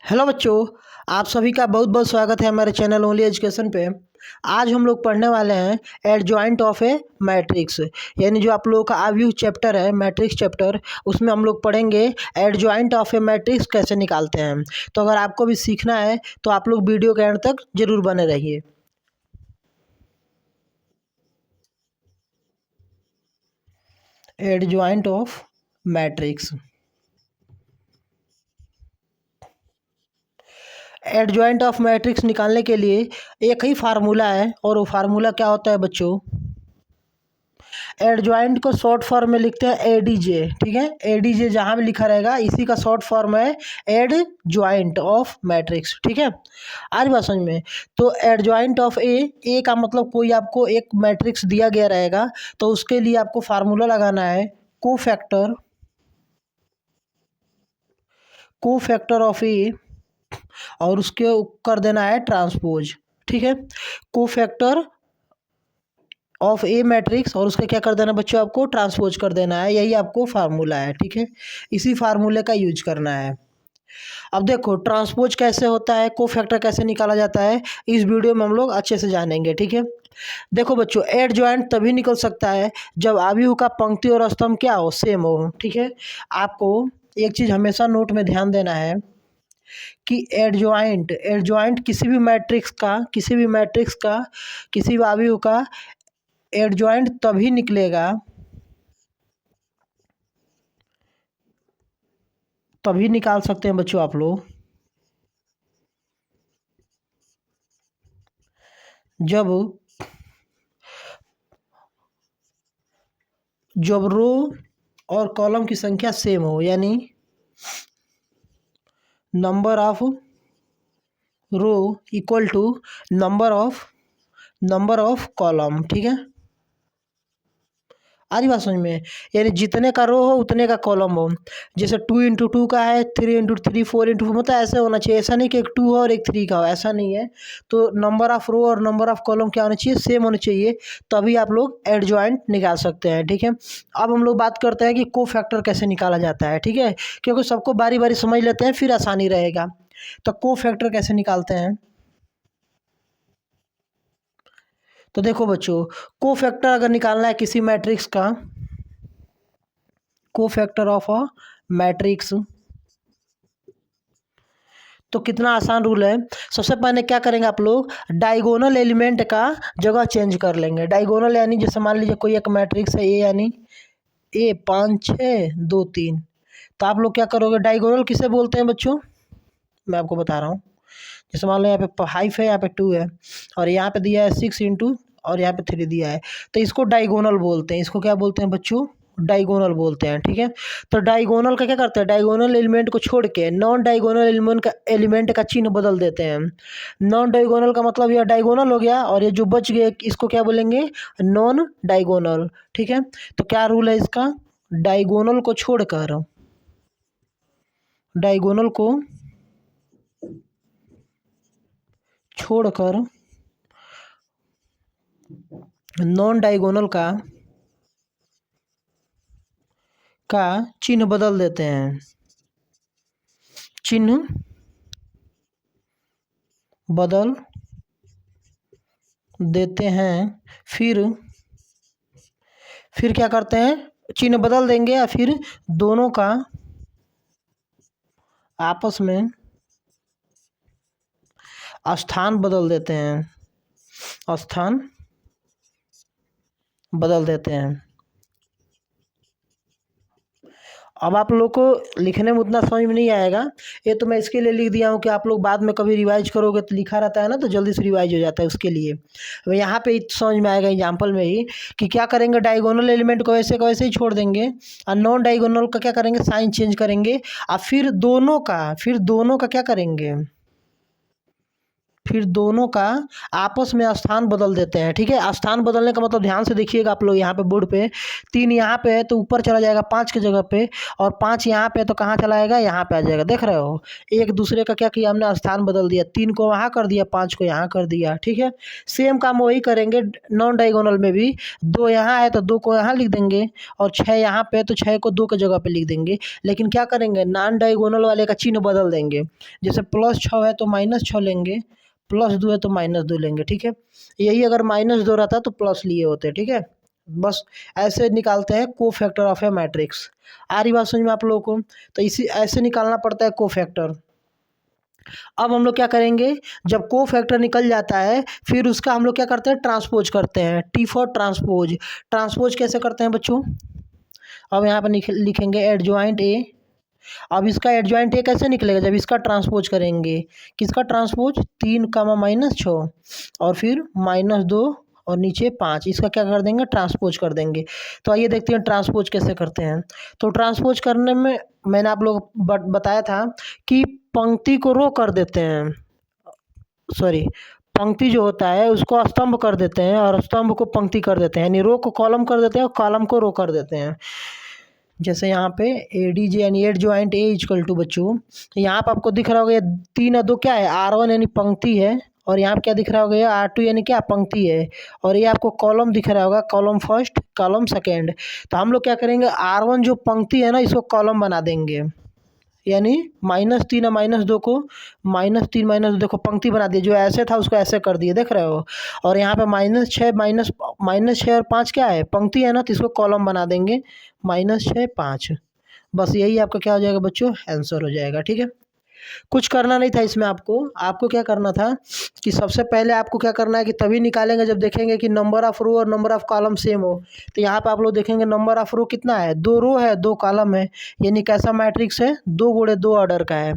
Hello बच्चों, आप सभी का बहुत बहुत स्वागत है हमारे चैनल ओनली एजुकेशन पे। आज हम लोग पढ़ने वाले हैं एडजॉइंट ऑफ ए मैट्रिक्स, यानी जो आप लोगों का आव्यूह चैप्टर है मैट्रिक्स चैप्टर, उसमें हम लोग पढ़ेंगे एडजॉइंट ऑफ ए मैट्रिक्स कैसे निकालते हैं। तो अगर आपको भी सीखना है तो आप लोग वीडियो के एंड तक जरूर बने रहिए। Adjoint of matrix, adjoint of matrix निकालने के लिए एक ही फार्मूला है, और वो फार्मूला क्या होता है बच्चों, एडजॉइंट को शॉर्ट फॉर्म में लिखते हैं एडीजे। ठीक है, एडीजे जहाँ भी लिखा रहेगा इसी का शॉर्ट फॉर्म है एडजॉइंट ऑफ मैट्रिक्स। ठीक है, आज बात समझ में। तो एडजॉइंट ऑफ ए का मतलब कोई आपको एक मैट्रिक्स दिया गया रहेगा, तो उसके लिए आपको फार्मूला लगाना है कोफैक्टर, कोफैक्टर ऑफ ए, और उसके कर देना है ट्रांसपोज। ठीक है, कोफैक्टर ऑफ ए मैट्रिक्स और उसका क्या कर देना बच्चों, आपको ट्रांसपोज कर देना है। यही आपको फार्मूला है। ठीक है, इसी फार्मूले का यूज करना है। अब देखो ट्रांसपोज कैसे होता है, कोफैक्टर कैसे निकाला जाता है, इस वीडियो में हम लोग अच्छे से जानेंगे। ठीक है, देखो बच्चों, एडजॉइंट तभी निकल सकता है जब आव्यूह का पंक्ति और स्तंभ क्या हो, सेम हो। ठीक है, आपको एक चीज़ हमेशा नोट में ध्यान देना है कि एडजॉइंट एडजॉइंट किसी भी मैट्रिक्स का, किसी भी आव्यूह का एडजॉइंट तभी निकलेगा, तभी निकाल सकते हैं बच्चों आप लोग, जब जब रो और कॉलम की संख्या सेम हो, यानी number of row equal to number of column. ठीक है, आ रही बात समझ में, यानी जितने का रो हो उतने का कॉलम हो। जैसे 2 × 2 का है, 3 × 3, 4 × 4, मतलब ऐसे होना चाहिए। ऐसा नहीं कि एक 2 हो और एक 3 का हो, ऐसा नहीं है। तो नंबर ऑफ रो और नंबर ऑफ कॉलम क्या होना चाहिए, सेम होना चाहिए, तभी आप लोग एडजॉइंट निकाल सकते हैं। ठीक है, अब हम लोग बात करते हैं कि कोफैक्टर कैसे निकाला जाता है। ठीक है, क्योंकि सबको बारी बारी समझ लेते हैं, फिर आसानी रहेगा। तो कोफैक्टर कैसे निकालते हैं, तो देखो बच्चों, कोफैक्टर अगर निकालना है किसी मैट्रिक्स का, कोफैक्टर ऑफ अ मैट्रिक्स, तो कितना आसान रूल है। सबसे पहले क्या करेंगे आप लोग, डायगोनल एलिमेंट का जगह चेंज कर लेंगे। डायगोनल यानी जैसे मान लीजिए कोई एक मैट्रिक्स है ए, यानी ए 5 6 2 3, तो आप लोग क्या करोगे, डायगोनल किसे बोलते हैं बच्चों, मैं आपको बता रहा हूँ। जैसे मान लो यहाँ पे 5 है, यहाँ पे 2 है, और यहाँ पे दिया है 6 और यहाँ पे 3 दिया है, तो इसको डायगोनल बोलते हैं। इसको क्या बोलते हैं बच्चों, डायगोनल बोलते हैं। ठीक है, तो डायगोनल का क्या करते हैं, डायगोनल एलिमेंट को छोड़ के नॉन डायगोनल एलिमेंट का चिन्ह बदल देते हैं। नॉन डायगोनल का मतलब यह डायगोनल हो गया, और ये जो बच गए इसको क्या बोलेंगे, नॉन डायगोनल। ठीक है, तो क्या रूल है इसका, डायगोनल को छोड़कर, डायगोनल को छोड़कर नॉन डायगोनल का चिन्ह बदल देते हैं, चिन्ह बदल देते हैं। फिर क्या करते हैं, चिन्ह बदल देंगे या फिर दोनों का आपस में स्थान बदल देते हैं, स्थान बदल देते हैं। अब आप लोग को लिखने में उतना समझ में नहीं आएगा, ये तो मैं इसके लिए लिख दिया हूँ कि आप लोग बाद में कभी रिवाइज करोगे तो लिखा रहता है ना, तो जल्दी से रिवाइज हो जाता है, उसके लिए। अब यहाँ पे समझ में आएगा एग्जाम्पल में ही कि क्या करेंगे, डायगोनल एलिमेंट को वैसे का वैसे ही छोड़ देंगे, और नॉन डायगोनल का क्या करेंगे, साइन चेंज करेंगे, और फिर दोनों का क्या करेंगे, फिर दोनों का आपस में स्थान बदल देते हैं। ठीक है, स्थान बदलने का मतलब ध्यान से देखिएगा आप लोग यहाँ पे बोर्ड पे 3 यहाँ पे है तो ऊपर चला जाएगा 5 की जगह पे, और 5 यहाँ पे है तो कहाँ चला जाएगा, यहाँ पे आ जाएगा। देख रहे हो, एक दूसरे का क्या किया हमने, स्थान बदल दिया। 3 को वहाँ कर दिया, 5 को यहाँ कर दिया। ठीक है, सेम काम वही करेंगे नॉन डायगोनल में भी। 2 यहाँ है तो 2 को यहाँ लिख देंगे, और 6 यहाँ पे है तो 6 को 2 की जगह पे लिख देंगे। लेकिन क्या करेंगे, नॉन डायगोनल वाले का चिन्ह बदल देंगे। जैसे +6 है तो -6 लेंगे, +2 है तो -2 लेंगे। ठीक है, यही अगर -2 रहता तो प्लस लिए होते। ठीक है, बस ऐसे निकालते हैं कोफैक्टर ऑफ ए मैट्रिक्स। आ रही बात समझ में आप लोगों को? तो इसी ऐसे निकालना पड़ता है कोफैक्टर। अब हम लोग क्या करेंगे, जब कोफैक्टर निकल जाता है फिर उसका हम लोग क्या करते हैं, ट्रांसपोज करते हैं। T for transpose. ट्रांसपोज कैसे करते हैं बच्चों, अब यहाँ पर लिखेंगे एडजॉइंट ए। अब इसका एडजॉइंट ए कैसे निकलेगा, जब इसका ट्रांसपोज करेंगे। किसका ट्रांसपोज, 3 -6 और फिर -2 और नीचे 5, इसका क्या कर देंगे, ट्रांसपोज कर देंगे। तो आइए देखते हैं ट्रांसपोज कैसे करते हैं। तो ट्रांसपोज करने में मैंने आप लोग बताया था कि पंक्ति को रो कर देते हैं, सॉरी, पंक्ति जो होता है उसको स्तंभ कर देते हैं और स्तंभ को पंक्ति कर देते हैं, यानी रो को कॉलम कर देते हैं और कॉलम को रो कर देते हैं। जैसे यहाँ पे ADJ यानी adjoint A equal to बच्चों, यहाँ पर आपको दिख रहा होगा ये 3 और 2 क्या है, R1 यानी पंक्ति है, और यहाँ पे क्या दिख रहा होगा, ये R2 यानी क्या, पंक्ति है, और ये आपको कॉलम दिख रहा होगा, कॉलम फर्स्ट कॉलम सेकेंड। तो हम लोग क्या करेंगे, R1 जो पंक्ति है ना इसको कॉलम बना देंगे, यानी -3 और -2 को -3 -2 देखो पंक्ति बना दिए, जो ऐसे था उसको ऐसे कर दिए, देख रहे हो। और यहाँ पे -6 और 5 क्या है, पंक्ति है ना, तो इसको कॉलम बना देंगे, -6 5। बस यही आपका क्या हो जाएगा बच्चों, आंसर हो जाएगा। ठीक है, कुछ करना नहीं था इसमें। आपको क्या करना था कि सबसे पहले आपको क्या करना है कि तभी निकालेंगे जब देखेंगे कि नंबर ऑफ रो और नंबर ऑफ कॉलम सेम हो। तो यहाँ पे आप लोग देखेंगे नंबर ऑफ रो कितना है, 2 रो है 2 कॉलम है, यानी कैसा मैट्रिक्स है, 2 × 2 ऑर्डर का है,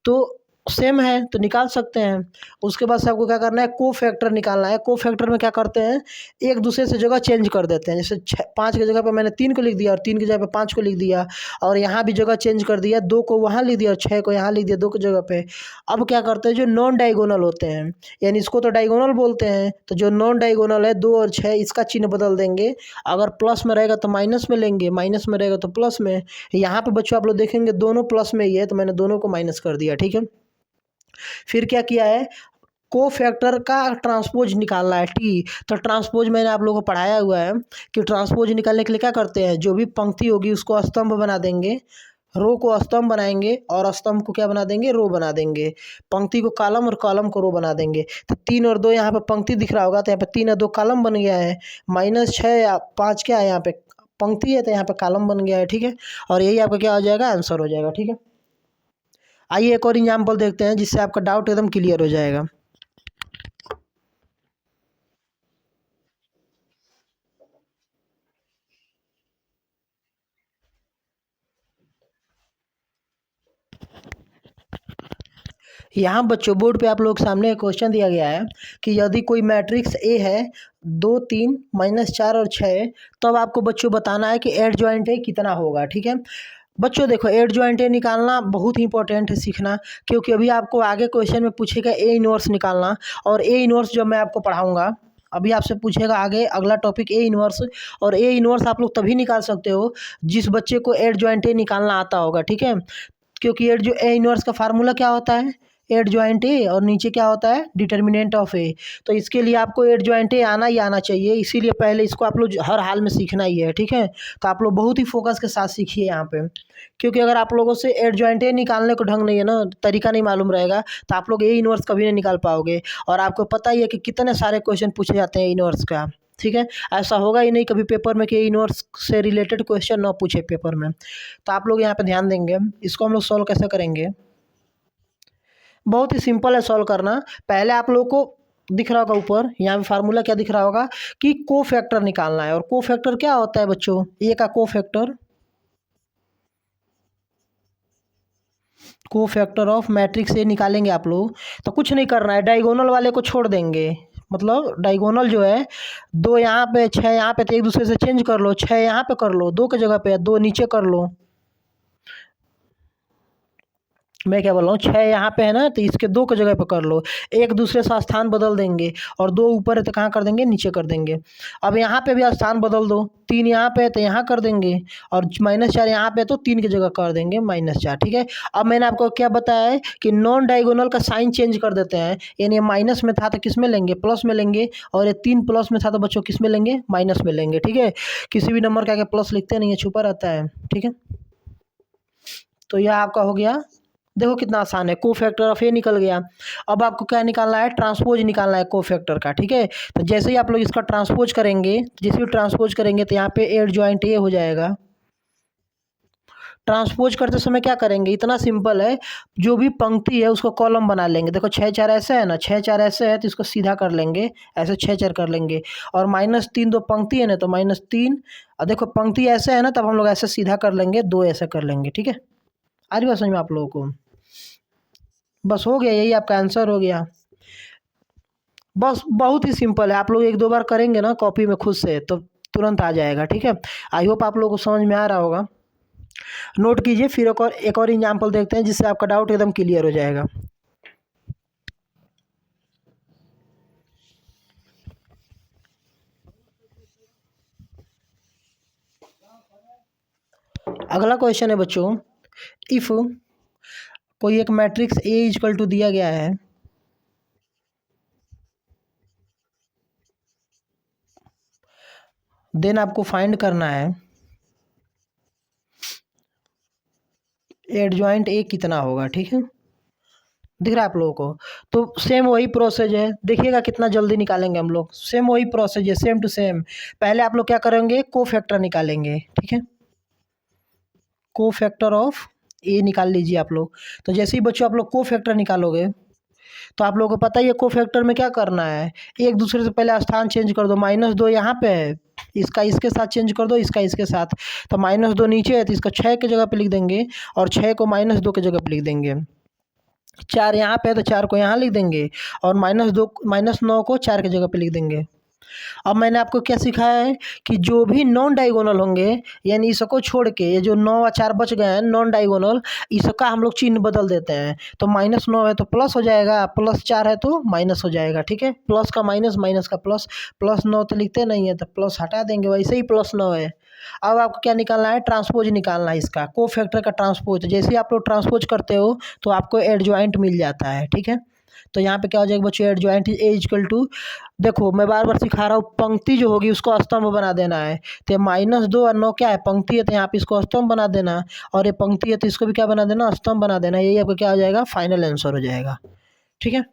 तो सेम है तो निकाल सकते हैं। उसके बाद से आपको क्या करना है, कोफैक्टर निकालना है। कोफैक्टर में क्या करते हैं, एक दूसरे से जगह चेंज कर देते हैं। जैसे 5 की जगह पे मैंने 3 को लिख दिया और 3 की जगह पे 5 को लिख दिया, और यहाँ भी जगह चेंज कर दिया, 2 को वहाँ लिख दिया और 6 को यहाँ लिख दिया 2 की जगह पे। अब क्या करते हैं, जो नॉन डायगोनल होते हैं, यानी इसको तो डायगोनल बोलते हैं, तो जो नॉन डायगोनल है 2 और 6, इसका चिन्ह बदल देंगे। अगर प्लस में रहेगा तो माइनस में लेंगे, माइनस में रहेगा तो प्लस में। यहाँ पे बच्चों आप लोग देखेंगे दोनों प्लस में ही है, तो मैंने दोनों को माइनस कर दिया। ठीक है, फिर क्या किया है, कोफैक्टर का ट्रांसपोज निकालना है टी। तो ट्रांसपोज मैंने आप लोगों को पढ़ाया हुआ है कि ट्रांसपोज निकालने के लिए क्या करते हैं, जो भी पंक्ति होगी उसको स्तंभ बना देंगे, रो को स्तंभ बनाएंगे और स्तंभ को क्या बना देंगे, रो बना देंगे। पंक्ति को कॉलम और कॉलम को रो बना देंगे। तो 3 और 2 यहाँ पे पंक्ति दिख रहा होगा, तो यहाँ पे 3 और 2 कॉलम बन गया है। -6 या 5 क्या है, यहाँ पे पंक्ति है तो यहाँ पे कॉलम बन गया है। ठीक है, और यही आपका क्या हो जाएगा, आंसर हो जाएगा। ठीक है, आइए एक और एग्जाम्पल देखते हैं जिससे आपका डाउट एकदम क्लियर हो जाएगा। यहाँ बच्चों बोर्ड पे आप लोग सामने एक क्वेश्चन दिया गया है कि यदि कोई मैट्रिक्स ए है 2 3 -4 और 6, तब आपको बच्चों बताना है कि एड ज्वाइंट ए कितना होगा। ठीक है बच्चों, देखो एड ज्वाइंट ए निकालना बहुत ही इंपॉर्टेंट है सीखना, क्योंकि अभी आपको आगे क्वेश्चन में पूछेगा ए इनवर्स निकालना, और ए इनवर्स जब मैं आपको पढ़ाऊँगा, अभी आपसे पूछेगा आगे अगला टॉपिक ए इनवर्स। और ए इनवर्स आप लोग तभी निकाल सकते हो जिस बच्चे को एड ज्वाइंट ए निकालना आता होगा। ठीक है, क्योंकि एड जो ए इनवर्स का फार्मूला क्या होता है, एड ज्वाइंट ए और नीचे क्या होता है, डिटर्मिनेंट ऑफ ए। तो इसके लिए आपको एड ज्वाइंट ए आना ही आना चाहिए, इसीलिए पहले इसको आप लोग हर हाल में सीखना ही है। ठीक है, तो आप लोग बहुत ही फोकस के साथ सीखिए यहाँ पे, क्योंकि अगर आप लोगों से एड ज्वाइंट ए निकालने को ढंग नहीं है ना, तरीका नहीं मालूम रहेगा, तो आप लोग ए इनवर्स कभी नहीं निकाल पाओगे। और आपको पता ही है कि कितने सारे क्वेश्चन पूछे जाते हैं इनवर्स का। ठीक है, ऐसा होगा ही नहीं कभी पेपर में कि इनवर्स से रिलेटेड क्वेश्चन ना पूछे पेपर में। तो आप लोग यहाँ पे ध्यान देंगे, इसको हम लोग सॉल्व कैसे करेंगे, बहुत ही सिंपल है सॉल्व करना। पहले आप लोग को दिख रहा होगा ऊपर, यहाँ पे फार्मूला क्या दिख रहा होगा कि कोफैक्टर निकालना है। और कोफैक्टर क्या होता है बच्चों, ए का कोफैक्टर ऑफ मैट्रिक्स ए निकालेंगे आप लोग। तो कुछ नहीं करना है, डायगोनल वाले को छोड़ देंगे, मतलब डायगोनल जो है 2 यहाँ पे 6 यहाँ पे, तो एक दूसरे से चेंज कर लो, 6 यहाँ पे कर लो 2 की जगह पे, 2 नीचे कर लो। मैं क्या बोल रहा हूँ, 6 यहाँ पे है ना, तो इसके 2 की जगह पे कर लो। एक दूसरे से स्थान बदल देंगे और 2 ऊपर है तो कहाँ कर देंगे, नीचे कर देंगे। अब यहाँ पे भी स्थान बदल दो, 3 यहाँ पे है तो यहाँ कर देंगे और -4 यहाँ पे है तो 3 की जगह कर देंगे -4, ठीक है। अब मैंने आपको क्या बताया है कि नॉन डायगोनल का साइन चेंज कर देते हैं, यानी माइनस में था तो किस में लेंगे, प्लस में लेंगे, और ये 3 प्लस में था तो बच्चों किस में लेंगे, माइनस में लेंगे, ठीक है। किसी भी नंबर का आगे प्लस लिखते नहीं है, छुपा रहता है, ठीक है। तो यह आपका हो गया, देखो कितना आसान है, कोफैक्टर ऑफ ए निकल गया। अब आपको क्या निकालना है, ट्रांसपोज निकालना है कोफैक्टर का, ठीक है। तो जैसे ही आप लोग इसका ट्रांसपोज करेंगे, जैसे ही ट्रांसपोज करेंगे तो यहाँ पे एडजॉइंट ए हो जाएगा। ट्रांसपोज करते समय क्या करेंगे, इतना सिंपल है, जो भी पंक्ति है उसको कॉलम बना लेंगे। देखो 6 4 ऐसे है ना, 6 4 ऐसे है तो इसको सीधा कर लेंगे, ऐसे 6 4 कर लेंगे। और -3 दो पंक्ति है ना, तो -3, और देखो पंक्ति ऐसे है ना, तब हम लोग ऐसे सीधा कर लेंगे, 2 ऐसे कर लेंगे, ठीक है। आ रही बात समझ में आप लोगों को, बस हो गया, यही आपका आंसर हो गया। बस बहुत ही सिंपल है, आप लोग 1 2 बार करेंगे ना कॉपी में खुद से तो तुरंत आ जाएगा, ठीक है। आई होप आप लोगों को समझ में आ रहा होगा। नोट कीजिए, फिर एक और एग्जाम्पल देखते हैं जिससे आपका डाउट एकदम क्लियर हो जाएगा। अगला क्वेश्चन है बच्चों, इफ कोई एक मैट्रिक्स ए इक्वल टू दिया गया है, देन आपको फाइंड करना है एडजॉइंट ए कितना होगा, ठीक है। दिख रहा है आप लोगों को, तो सेम वही प्रोसेस है, देखिएगा कितना जल्दी निकालेंगे हम लोग, सेम वही प्रोसेस है, सेम टू सेम। पहले आप लोग क्या करेंगे, कोफैक्टर निकालेंगे, ठीक है। कोफैक्टर ऑफ ए निकाल लीजिए आप लोग। तो जैसे ही बच्चों आप लोग कोफैक्टर निकालोगे, तो आप लोगों को पता ही है कोफैक्टर में क्या करना है, एक दूसरे से पहले स्थान चेंज कर दो। -2 यहाँ पे है, इसका इसके साथ चेंज कर दो, इसका इसके साथ। तो -2 नीचे है तो इसका 6 की जगह पे लिख देंगे, और 6 को -2 की जगह पे लिख देंगे। 4 यहाँ पे है तो 4 को यहाँ लिख देंगे, और -9 को 4 की जगह पे लिख देंगे। अब मैंने आपको क्या सिखाया है कि जो भी नॉन डायगोनल होंगे, यानी इसको छोड़ के ये जो 9 और 4 बच गए हैं नॉन डायगोनल, इसका हम लोग चिन्ह बदल देते हैं। तो -9 है तो प्लस हो जाएगा, +4 है तो माइनस हो जाएगा, ठीक है। प्लस का माइनस, माइनस का प्लस, +9 तो लिखते नहीं है तो प्लस हटा देंगे, वैसे ही +9 है। अब आपको क्या निकालना है, ट्रांसपोज निकालना है इसका, कोफैक्टर का ट्रांसपोज। जैसे ही आप लोग ट्रांसपोज करते हो तो आपको एडजॉइंट मिल जाता है, ठीक है। तो यहाँ पे क्या हो जाएगा बच्चों, एडजॉइंट ए इक्वल टू, देखो मैं बार बार सिखा रहा हूँ, पंक्ति जो होगी उसको स्तंभ बना देना है। तो -2 और 9 क्या है, पंक्ति है, तो यहाँ पे इसको स्तंभ बना देना, और ये पंक्ति है तो इसको भी क्या बना देना, स्तंभ बना देना। यही आपको क्या हो जाएगा, फाइनल आंसर हो जाएगा, ठीक है।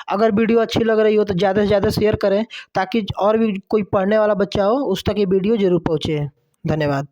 अगर वीडियो अच्छी लग रही हो तो ज़्यादा से ज़्यादा शेयर करें, ताकि और भी कोई पढ़ने वाला बच्चा हो उस तक ये वीडियो ज़रूर पहुँचे। धन्यवाद।